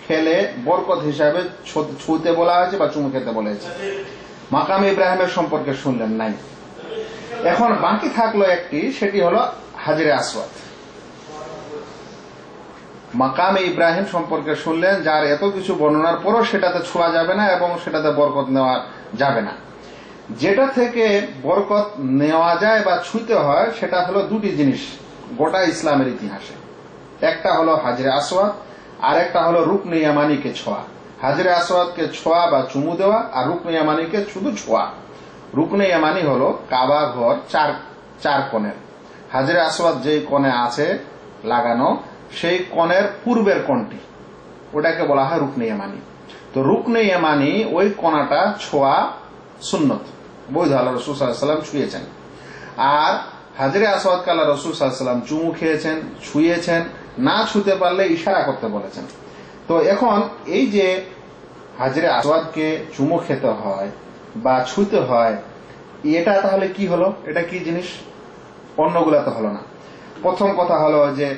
খেলে বরকত হিসাবে ছুঁতে বলা হয়েছে বা চুমু খেতে বলা হয়েছে। মাকাম ইব্রাহিমের সম্পর্কে শুনলেন, নাই। এখন বাকি থাকলো একটি, সেটি হলো হাজরে আসওয়াদ। মাকামে ইব্রাহিম সম্পর্কে শুনলেন, যার এত কিছু বর্ণনার পরও সেটাতে ছোঁয়া যাবে না এবং সেটাতে বরকত নেওয়া যাবে না। যেটা থেকে বরকত নেওয়া যায় বা ছুঁতে হয় সেটা হলো দুটি জিনিস গোটা ইসলামের ইতিহাসে। একটা হলো হাজরে আসওয়াদ, আর একটা হলো রুকনে ইয়ামানিকে ছোঁয়া। হাজরে আসওয়াদকে ছোঁয়া বা চুমু দেওয়া, আর রুকনে ইয়ামানিকে শুধু ছোঁয়া। রুকনে ইয়ামানি হলো কাবা ঘর চার কোণের। হাজরে আসওয়াদ যেই কোণে আছে লাগানো, সেই কোণের পূর্বের কোণটি, ওটাকে বলা হয় রুকনে ইয়ামানি। তো রুকনে ইয়ামানি ওই কোণাটা ছোঁয়া সুন্নত, বৈধ, আল্লাহ রাসূল সাল্লাল্লাহু আলাইহি ওয়াসাল্লাম ছুঁয়েছেন। আর হাজরে আসওয়াদকে আল্লাহ রাসূল সাল্লাল্লাহু আলাইহি ওয়াসাল্লাম চুমু খেয়েছেন, ছুঁয়েছেন, না ছুঁতে পারলে ইশারা করতে বলেছেন। তো এখন এই যে হাজরে আসওয়াদকে চুমু খেতে হয় বা ছুঁতে হয়, এটা তাহলে কি হলো? এটা কি জিনিস? অন্যগুলা তো হলো না। প্রথম কথা হলো যে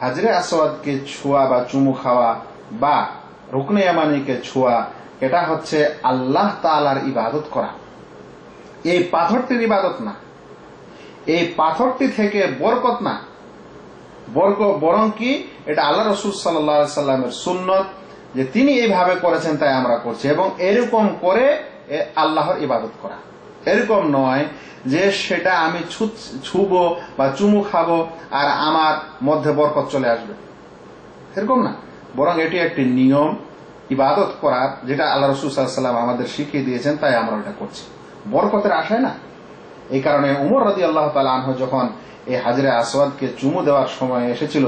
হাজরে আসওয়াদকে ছোঁয়া বা চুমু খাওয়া বা রুকনে ইয়ামানিকে ছোঁয়া, এটা হচ্ছে আল্লাহ তাআলার ইবাদত করা। এই পাথরটির ইবাদত না, এই পাথরটি থেকে বরকত না, বরং কি এটা আল্লাহ রাসূল সাল্লাল্লাহু আলাইহি সাল্লামের সুন্নত, যে তিনি এইভাবে করেছেন তাই আমরা করছি, এবং এরকম করে আল্লাহর ইবাদত করা। এরকম নয় যে সেটা আমি ছুবো বা চুমু খাবো আর আমার মধ্যে বরকত চলে আসবে, এরকম না। বরং এটি একটি নিয়ম ইবাদত করার, যেটা আল্লাহ রাসূল সাল্লাল্লাহু আলাইহি সাল্লাম আমাদের শিখিয়ে দিয়েছেন, তাই আমরা এটা করছি, বরকতের আশায় না। এই কারণে উমর রাদিয়াল্লাহু তাআলা আনহু যখন এই হাজরে আসওয়াদকে চুমু দেওয়ার সময় এসেছিল,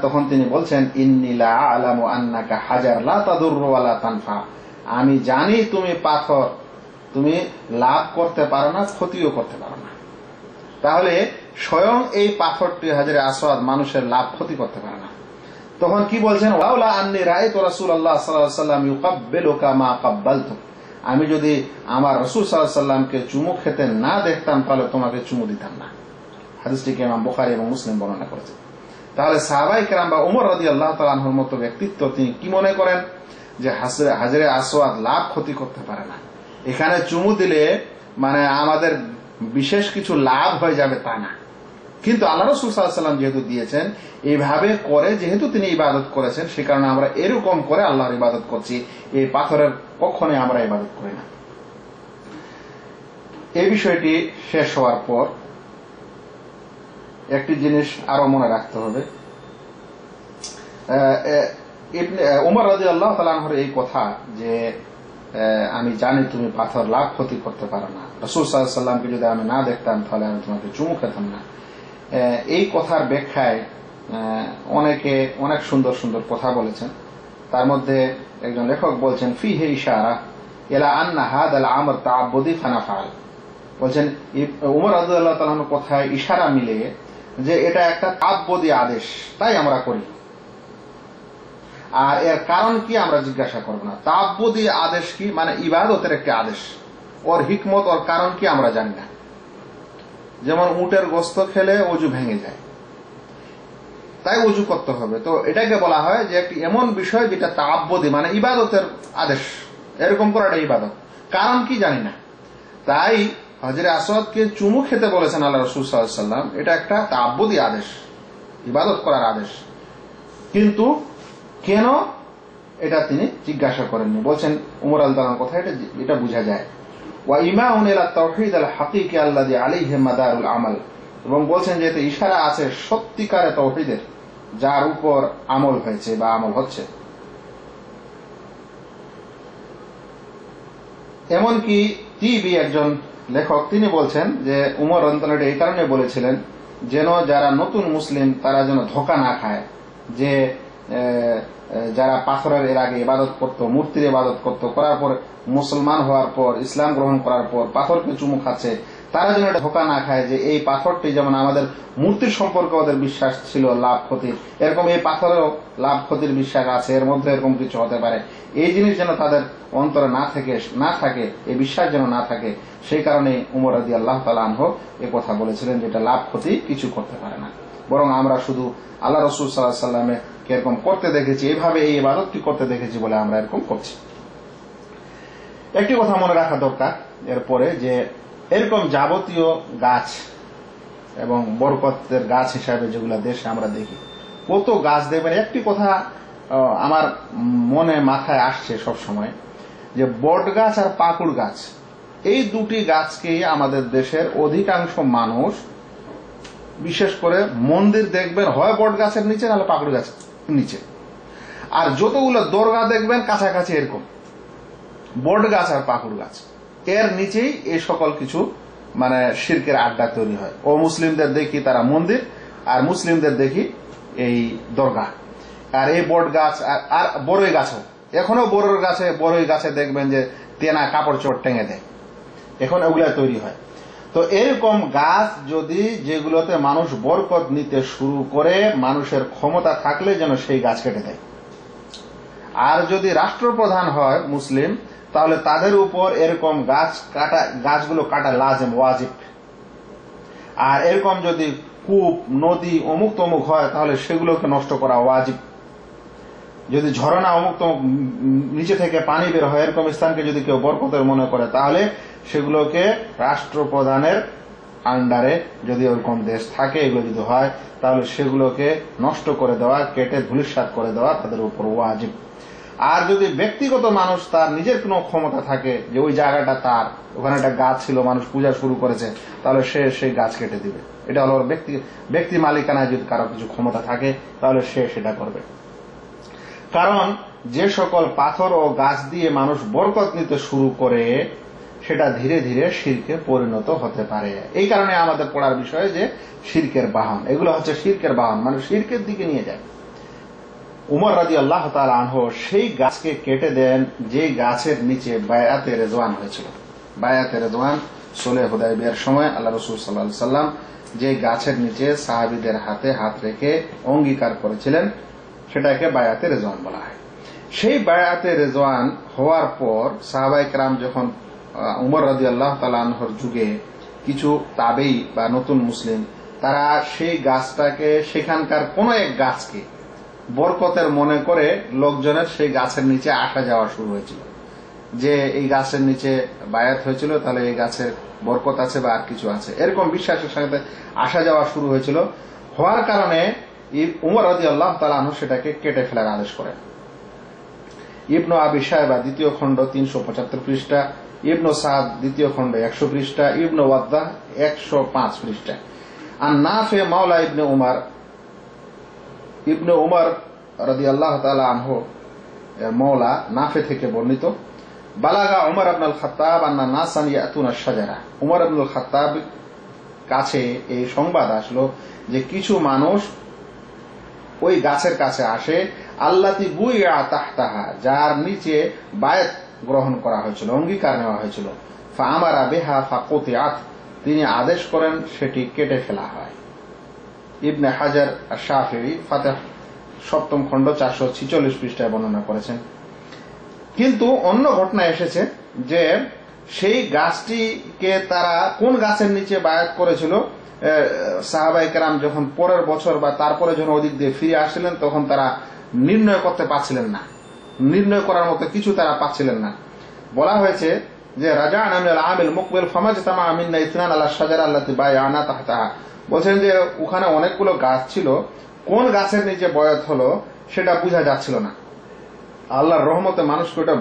তখন তিনি বলছেন, ইন্নী লা আ'লামু আন্নাকা হাজার লা তাদুররু ওয়া লা তানফা, আমি জানি তুমি পাথর, তুমি লাভ করতে পারো না, ক্ষতিও করতে পারো না। তাহলে স্বয়ং এই পাথরটি হাজরে আসওয়াদ মানুষের লাভ ক্ষতি করতে পারে না। তখন কি বলছেন, ওয়ালা আন্নী রাআইতু রাসূলুল্লাহ সাল্লাল্লাহু আলাইহি ওয়াসাল্লাম ইউকাব্বিলুকা মা কাব্বালতু, আমি যদি আমার রাসূল সাল্লাল্লাহু আলাইহি ওয়াসাল্লামকে চুমু খেতে না দেখতাম তাহলে তোমাকে চুমু দিতাম না। হাদিসটিকে ইমাম বুখারী এবং মুসলিম বর্ণনা করেছেন। তাহলে সাহাবায়ে কেরাম বা ওমর রাদিয়াল্লাহু তাআলা আনহুর মতো ব্যক্তিত্ব, তিনি কি মনে করেন যে হাজরে আসওয়াদ লাভ ক্ষতি করতে পারে না, এখানে চুমু দিলে মানে আমাদের বিশেষ কিছু লাভ হয়ে যাবে তা না। কিন্তু আল্লাহ রাসূল সাল্লাল্লাহু আলাইহি ওয়াসাল্লাম যেহেতু দিয়েছেন, এইভাবে করে যেহেতু তিনি ইবাদত করেছেন, সে কারণে আমরা এরকম করে আল্লাহর ইবাদত করছি, এই পাথরের কখনোই আমরা ইবাদত করি না। এই বিষয়টি শেষ হওয়ার পর একটি জিনিস আরো মনে রাখতে হবে, উমর রাদিয়াল্লাহু তাআলা আনহুর এই কথা যে আমি জানি তুমি পাথর লাভ ক্ষতি করতে পারো না, রাসূল সাল্লাল্লাহু আলাইহি ওয়াসাল্লামকে যদি আমি না দেখতাম তাহলে আমি তোমাকে চুমু খেতাম না, এই কথার ব্যাখ্যায় অনেকে অনেক সুন্দর সুন্দর কথা বলেছেন। তার মধ্যে একজন লেখক বলছেন, ফিহি ইশারা ইলা আন্না হাদাল আমর তাআব্বুদি ফানাফাল, বলছেন উমর রাদিয়াল্লাহু তাআলা আনহুর কথায় ইশারা মিলে যে এটা একটা তাআব্বুদি আদেশ, তাই আমরা করি। আর এর কারণ কি আমরা জিজ্ঞাসা করব না। তাআব্বুদি আদেশ কি, মানে ইবাদতের একটি আদেশ, ওর হিকমত ওর কারণ কি আমরা জানি না। যেমন উটের গোস্ত খেলে অজু ভেঙে যায়, তাই অজু করতে হবে। তো এটাকে বলা হয় যে একটি এমন বিষয় যেটা তাআব্বুদি মানে ইবাদতের আদেশ, এরকম করাটা ইবাদত, কারণ কি জানি না। তাই হজরে আসওয়াদকে চুমু খেতে বলেছেন আল্লাহ রাসূল সাল্লাল্লাহু আলাইহি ওয়াসাল্লাম, এটা একটা তাআব্বুদি আদেশ, ইবাদত করার আদেশ, কিন্তু কেন এটা তিনি জিজ্ঞাসা করেননি। বলছেন উমর রাদিয়াল্লাহু আনহু কথা, এটা বোঝা যায়। ওয়া ইমাউন ইলা তাওহীদ আল হাকিকি আল্লাযী আলাইহি মাদারুল আমাল, এবং বলছেন যে এতে ইশারা আছে সত্যিকারে তাওহীদের, যার উপর আমল হয়েছে বা আমল হচ্ছে। এমনকি তিবি একজন লেখক, তিনি বলছেন যে উমর রাদিয়াল্লাহু আনহু এই কারণে বলেছিলেন যেন যারা নতুন মুসলিম তারা যেন ধোঁকা না খায়, যে যারা পাথরের এর আগে ইবাদত করত, মূর্তির ইবাদত করত, করার পর মুসলমান হওয়ার পর, ইসলাম গ্রহণ করার পর পাথরকে চুমু খাচ্ছে, তারা যেন এটা ধোঁকা না খায় যে এই পাথরটি যেমন আমাদের মূর্তির সম্পর্কে ওদের বিশ্বাস ছিল লাভ ক্ষতির, এরকম এই পাথরেও লাভ ক্ষতির বিশ্বাস আছে, এর মধ্যে এরকম কিছু হতে পারে। এই জিনিস যেন তাদের অন্তরে না থাকে, এই বিশ্বাস যেন না থাকে। সেই কারণে উমর রাদিয়াল্লাহু তাআলা আনহু এই কথা বলেছিলেন যে এটা লাভ ক্ষতি কিছু করতে পারে না, বরং আমরা শুধু আল্লাহ রাসূল সাল্লাল্লাহু আলাইহি ওয়াসাল্লামে এরকম করতে দেখেছি, এইভাবে এই ইবাদতটি করতে দেখেছি বলে আমরা এরকম করছি। একটি কথা মনে রাখা দরকার এরপরে, যে এরকম যাবতীয় গাছ এবং বরকতের গাছ হিসাবে যেগুলো দেশে আমরা দেখি, কত গাছ দেখবেন। একটি কথা আমার মনে মাথায় আসছে সব সময়, যে বট গাছ আর পাকুড় গাছ, এই দুটি গাছকেই আমাদের দেশের অধিকাংশ মানুষ, বিশেষ করে মন্দির দেখবেন হয় বট গাছের নিচে নাহলে পাকুড় গাছের নিচে, আর যতগুলো দরগা দেখবেন কাছাকাছি এরকম বট গাছ আর পাকুড় গাছ, এর নিচেই এই সকল কিছু মানে শিরকের আড্ডা তৈরি হয়। ও মুসলিমদের দেখি তারা মন্দির, আর মুসলিমদের দেখি এই দরগা। আর এই বট গাছ আর বড়ই গাছও, এখনো বড়ই গাছে দেখবেন যে তেনা কাপড় চোপড় টেঙে দেয়, এখন ওগুলা তৈরি হয়। তো এরকম গাছ যদি যেগুলোতে মানুষ বরকত নিতে শুরু করে, মানুষের ক্ষমতা থাকলে যেন সেই গাছ কেটে দেয়। আর যদি রাষ্ট্রপ্রধান হয় মুসলিম, তাহলে তাদের উপর এরকম গাছগুলো কাটা লাজেম, ওয়াজিব। আর এরকম যদি কূপ, নদী অমুক তমুক হয়, তাহলে সেগুলোকে নষ্ট করা ওয়াজিব। যদি ঝরনা অমুক তমুক নিচে থেকে পানি বের হয়, এরকম স্থানকে যদি কেউ বরকতের মনে করে, তাহলে সেগুলোকে রাষ্ট্রপ্রধানের আন্ডারে, যদি ওরকম দেশ থাকে, এগুলো যদি হয়, তাহলে সেগুলোকে নষ্ট করে দেওয়া, কেটে ধূলিসাৎ করে দেওয়া তাদের উপর ওয়াজিব। আর যদি ব্যক্তিগত মানুষ তার নিজের কোনো ক্ষমতা থাকে, যে ওই জায়গাটা তার, ওখানে একটা গাছ ছিল, মানুষ পূজা শুরু করেছে, তাহলে সে সেই গাছ কেটে দিবে। এটা হলো ব্যক্তি মালিকানায় যদি কারো কিছু ক্ষমতা থাকে, তাহলে সে সেটা করবে। কারণ যে সকল পাথর ও গাছ দিয়ে মানুষ বরকত নিতে শুরু করে, সেটা ধীরে ধীরে শিরকে পরিণত হতে পারে। এই কারণে আমাদের পড়ার বিষয় যে শিরকের বাহন, এগুলো হচ্ছে শিরকের বাহন, মানে শিরকের দিকে নিয়ে যায়। উমর রাদিয়াল্লাহু তাআলা আনহু সেই গাছকে কেটে দেন যে গাছের নিচে বায়াতে রিজওয়ান হয়েছিল। বায়াতে রিজওয়ান সুলহ হুদায়বিয়ার সময় আল্লাহ রাসূল সাল্লাল্লাহু আলাইহি ওয়াসাল্লাম যে গাছের নিচে সাহাবীদের হাতে হাত রেখে অঙ্গীকার করেছিলেন, সেটাকে বায়াতে রিজওয়ান বলা হয়। সেই বায়াতে রিজওয়ান হওয়ার পর সাহাবায়ে কেরাম যখন উমর রাদিয়াল্লাহু তাআলা আনহুর যুগে কিছু তাবেঈ বা নতুন মুসলিম, তারা সেই গাছটাকে, সেখানকার কোন এক গাছকে বরকতের মনে করে লোকজনের সেই গাছের নিচে আসা যাওয়া শুরু হয়েছিল, যে এই গাছের নিচে বায়াত হয়েছিল, তাহলে এই গাছের বরকত আছে বা আর কিছু আছে, এরকম বিশ্বাসের সাথে আসা যাওয়া শুরু হয়েছিল। হওয়ার কারণে উমর রাদিয়াল্লাহু তাআলা আনহু সেটাকে কেটে ফেলার আদেশ করেন। ইবনু আবি শায়বা দ্বিতীয় খণ্ড 375 পৃষ্ঠা, ইবনু সাদ দ্বিতীয় খণ্ড 100 পৃষ্ঠা, ইবনু ওয়াদ্দাহ 105 পৃষ্ঠা। আর নাফে মাওলা ইবনে উমর রাদিয়াল্লাহু তাআলা আনহু মাওলা নাফে থেকে বর্ণিত, বালাগা উমর ইবনে আল খাত্তাব আন্না নাসান ইয়াতুনা শাজারা, উমর ইবনে আল খাত্তাব কাছে এই সংবাদ আসলো যে কিছু মানুষ ওই গাছের কাছে আসে, আল্লাতি বুইয়া তাহতাহা, যার নিচে বায়াত গ্রহণ করা হয়েছিল, অঙ্গীকার নেওয়া হয়েছিল। ফা আমারা বিহা ফাকুতিআত, তিনি আদেশ করেন সেটি কেটে ফেলা হয়। ইবনে হাজার শাফিঈ ফাতহ 7ম খণ্ড 446 পৃষ্ঠায় বর্ণনা করেছেন। কিন্তু অন্য ঘটনা এসেছে যে সেই গাছটিকে তারা কোন গাছের নিচে বায়াত করেছিল, সাহাবায়ে কেরাম যখন পরের বছর বা তারপরে যখন ওদিক দিয়ে ফিরে আসছিলেন তখন তারা নির্ণয় করতে পারছিলেন না, নির্ণয় করার মতো কিছু তারা পাচ্ছিলেন না। বলা হয়েছে যে রাজা'না মিনাল আমিল মুকবিল ফামাজতামা মিন্না ইসনান আলা শাজারা আল্লাতী বায়ানা তাহতাহা, বলছেন যে ওখানে অনেকগুলো গাছ ছিল, কোন গাছের নিচে বয়াত হলো সেটা বোঝা যাচ্ছিল না। আল্লাহর রহমতে মানুষকে ওটা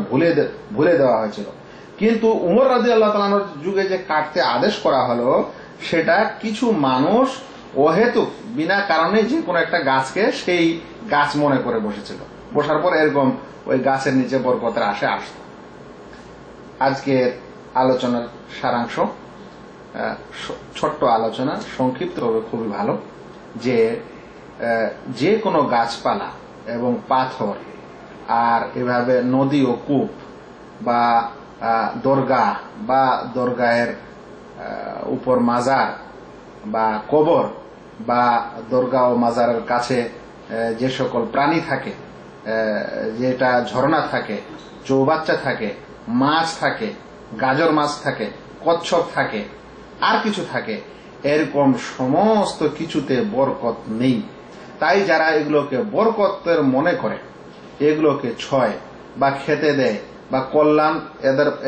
ভুলে দেওয়া হয়েছিল। কিন্তু উমর রাদিয়াল্লাহু তাআলা আনহুর যুগে যে কাটতে আদেশ করা হলো সেটা কিছু মানুষ অহেতুক বিনা কারণে যে কোনো একটা গাছকে সেই গাছ মনে করে বসেছিল, বসার পর এরকম ওই গাছের নিচে বরকতের আশে আসত। আজকের আলোচনার সারাংশ, ছোট্ট আলোচনা, সংক্ষিপ্ত হবে, খুবই ভালো, যে কোনো গাছপালা এবং পাথর আর এভাবে নদী ও কূপ বা দরগা বা দরগাহের উপর মাজার বা কবর বা দরগা ও মাজারের কাছে যে সকল প্রাণী থাকে, যেটা ঝর্ণা থাকে, চৌবাচ্চা থাকে, মাছ থাকে, গাজর মাছ থাকে, কচ্ছপ থাকে, আর কিছু থাকে, এরকম সমস্ত কিছুতে বরকত নেই। তাই যারা এগুলোকে বরকতের মনে করে, এগুলোকে ছয় বা খেতে দেয় বা কল্যাণ,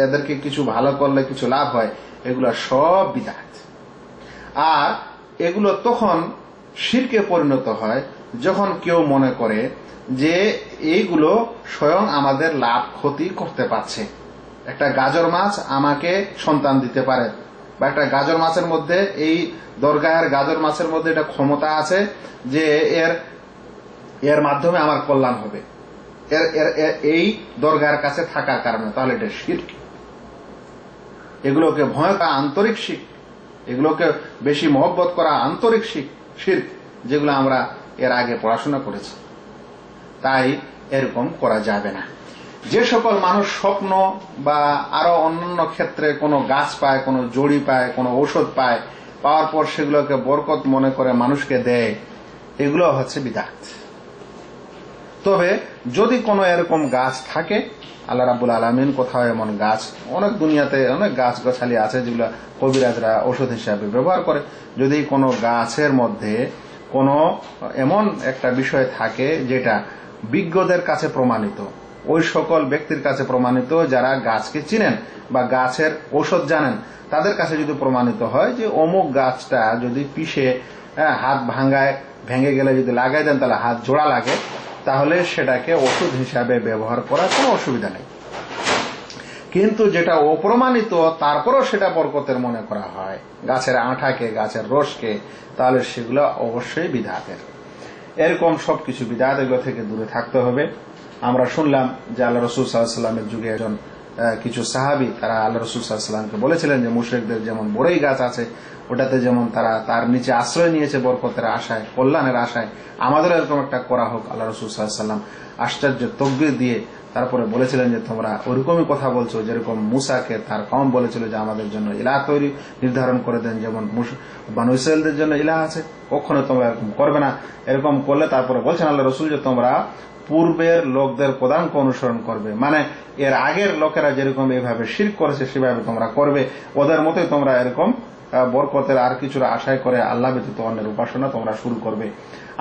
এদেরকে কিছু ভালো করলে কিছু লাভ হয়, এগুলো সব বিদআত। আর এগুলো তখন শিরকে পরিণত হয় যখন কেউ মনে করে যে এইগুলো স্বয়ং আমাদের লাভ ক্ষতি করতে পারছে। একটা গাজর মাছ আমাকে সন্তান দিতে পারে, বা একটা গাজর মাছের মধ্যে, এই দরগাহের গাজর মাছের মধ্যে এটা ক্ষমতা আছে যে এর মাধ্যমে আমার কল্যাণ হবে, এই দরগাহের কাছে থাকার কারণে, তাহলে এটা শিরক। এগুলোকে ভয় করা আন্তরিক শিরক, এগুলোকে বেশি মহব্বত করা আন্তরিক শিরক, যেগুলো আমরা এর আগে পড়াশোনা করেছি। তাই এরকম করা যাবে না। যে সকল মানুষ স্বপ্ন বা আরো অন্যান্য ক্ষেত্রে কোনো গাছ পায়, কোনো জড়ি পায়, কোনো ঔষধ পায়, পাওয়ার পর সেগুলোকে বরকত মনে করে মানুষকে দেয়, এগুলো হচ্ছে বিদআত। তবে যদি কোনো এরকম গাছ থাকে, আল্লাহ রাব্বুল আলামিন কোথাও এমন গাছ, অনেক দুনিয়াতে অনেক গাছ গাছালি আছে যেগুলো কবিরাজরা ঔষধ হিসাবে ব্যবহার করে, যদি কোনো গাছের মধ্যে কোনো এমন একটা বিষয় থাকে যেটা বিজ্ঞদের কাছে প্রমাণিত, ওই সকল ব্যক্তির কাছে প্রমাণিত যারা গাছকে চিনেন বা গাছের ঔষধ জানেন, তাদের কাছে যদি প্রমাণিত হয় যে অমুক গাছটা যদি পিষে হাত ভেঙে গেলে যদি লাগাই দেন তাহলে হাত জোড়া লাগে, তাহলে সেটাকে ওষুধ হিসাবে ব্যবহার করার কোনো অসুবিধা নেই। কিন্তু যেটা অপ্রমাণিত তারপরও সেটা বরকতের মনে করা হয়, গাছের আঠাকে, গাছের রসকে, তাহলে সেগুলো অবশ্যই বিদআতের। এরকম সবকিছু বিদআত, এগুলো থেকে দূরে থাকতে হবে। আমরা শুনলাম যে আল্লাহ রাসূল সাল্লাল্লাহু আলাইহি ওয়াসাল্লামের যুগে একজন কিছু সাহাবী তারা আল্লাহ রাসূল সাল্লাল্লাহু আলাইহি ওয়াসাল্লামকে বলেছিলেন যে মুশরিকদের যেমন বড়ই গাছ আছে, ওটাতে যেমন তারা তার নিচে আশ্রয় নিয়েছে বরকতের আশায়, কল্যাণের আশায়, আমাদের এরকম একটা করা হোক। আল্লাহ রাসূল সাল্লাল্লাহু আলাইহি ওয়াসাল্লাম আশ্চর্য তাকবীর দিয়ে তারপরে বলেছিলেন যে তোমরা ওরকমই কথা বলছো যেরকম মুসাকে তার কওম বলেছিল যে আমাদের জন্য ইলাহ তৈরি নির্ধারণ করে দেন, যেমন বনু ইসরাঈলদের জন্য ইলাহ আছে, কখনো তোমরা এরকম করবে না। এরকম করলে তারপরে বলছেন আল্লাহ রাসূল যে তোমরা পূর্বের লোকদের পদাঙ্ক অনুসরণ করবে, মানে এর আগের লোকেরা যেরকম এভাবে শিরক করেছে সেভাবে তোমরা করবে, ওদের মতোই তোমরা এরকম বরকতের আর কিছুর আশায় করে আল্লাহ ব্যতীত অন্যের উপাসনা তোমরা শুরু করবে।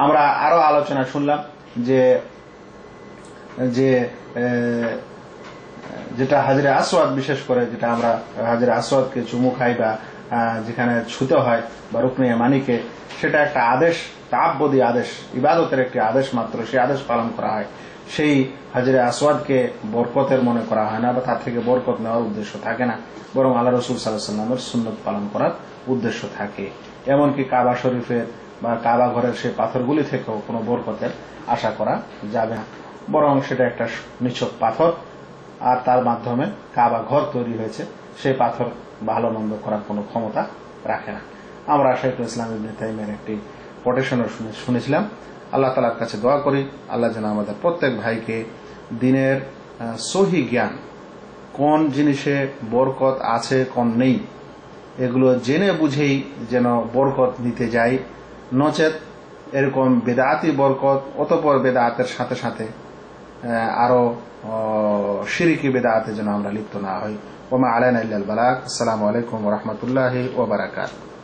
আমরা আরো আলোচনা শুনলাম যে যেটা হাজরে আসওয়াদ, বিশেষ করে যেটা আমরা হাজরে আসওয়াদকে চুমু খাই বা যেখানে ছুতে হয় বা রুকনে ইয়ামানিকে, সেটা একটা আদেশ, তাআব্বুদি আদেশ, ইবাদতের একটি আদেশ মাত্র, সেই আদেশ পালন করা হয়। সেই হাজরে আসওয়াদকে বরকতের মনে করা হয় না বা তার থেকে বরকত নেওয়ার উদ্দেশ্য থাকে না, বরং আল্লাহ রাসূল সাল্লাল্লাহু আলাইহি ওয়াসাল্লামের সুন্নত পালন করার উদ্দেশ্য থাকে। এমনকি কাবা শরীফের বা কাবা ঘরের সেই পাথরগুলি থেকেও কোনো বরকতের আশা করা যাবে না, বরং সেটা একটা নিছক পাথর, আর তার মাধ্যমে কাবা ঘর তৈরি হয়েছে, সেই পাথর ভালো মন্দ করার কোনো ক্ষমতা রাখে না। আমরা শাইখুল ইসলাম ইবনে তাইমিয়ার একটি কোটেশনও শুনেছিলাম। আল্লাহ তাআলার কাছে দোয়া করি আল্লাহ যেন আমাদের প্রত্যেক ভাইকে দিনের সহি জ্ঞান, কোন জিনিসে বরকত আছে কোন নেই, এগুলো জেনে বুঝেই যেন বরকত নিতে যাই, নচেত এরকম বেদাতি বরকত, অতঃপর বেদাতের সাথে সাথে আরো শিরকি বেদাতে যেন আমরা লিপ্ত না হই। ওমা আলাইনা ইল্লাল বালাগ। আসসালামু আলাইকুম ওয়া রাহমাতুল্লাহি ওয়া বারাকাতুহু।